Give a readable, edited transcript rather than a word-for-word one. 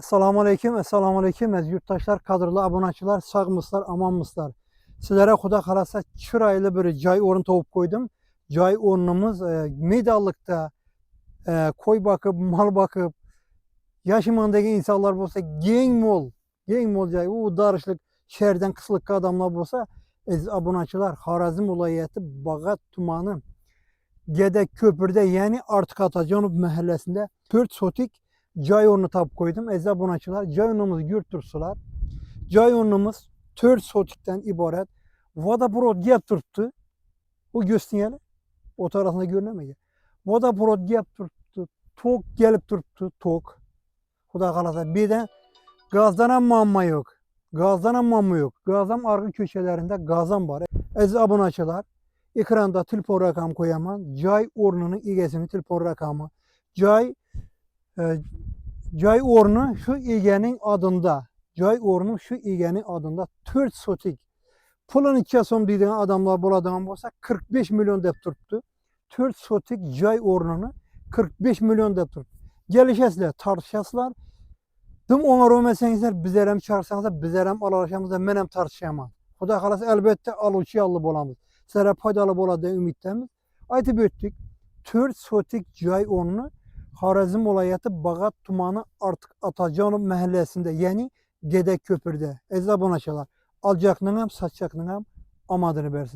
Esselamu Aleyküm, yurttaşlar, kadrlı abonatçılar, sağ mıslar, aman mıslar. Sizlere Xuda kalasa çıraylı bir cay orun tavuk koydum. Cay orunumuz Medallıkta koy bakıp, mal bakıp, yaşamandaki insanlar olsa gen mol cay. O darışlık şehirden kıslık adamlar olsa, abonatçılar, Harazım vilayeti Bağat Tumanı Gedek Köprüde yani Artık Atacanov mahallesinde 4 sotik cay orunu tap koydum. Abonatçılar, cay ornumuz gürtürsular. Cay ornumuz 4 sotikten ibaret. Vodaprod gel turttu. O göstiyeli. O tarafında görünemeyecek. Vodaprod gel turttu. Tok gelip turttu. Tok. Xuda kalasa. Bir de gazdan amma yok. Gazdan amma yok. Gazam arka köşelerinde gazam var. Abonatçılar, ekranda telefon rakamı koyamam. Cay ornunun igesini telefon rakamı. Cay Cay ornu şu igenin adında. Cay ornu şu igenin adında 4 sotik. Pulun 2 som dediğin adamlar buladan olsa 45 milyon dep turttu. 4 sotik cay ornunu 45 milyon dep turttu. Gelişesler, tartışaslar. Dım ona römesengizler, bizlerem çağırsanızlar, bizlerem alaşamızda, menem tartışamam. Xuda kalası elbette alıcı yallı bolamız. Sizlere faydalı boladı ümittemiz. Aytıp öttük. 4 sotik cay ornunu Harazım vilayeti Bağat Tumanı Artık Atacanov mahallesinde yani Gedek Köprüde. Abonatçılar, alacaknın hem satacaknın hem amadını versin.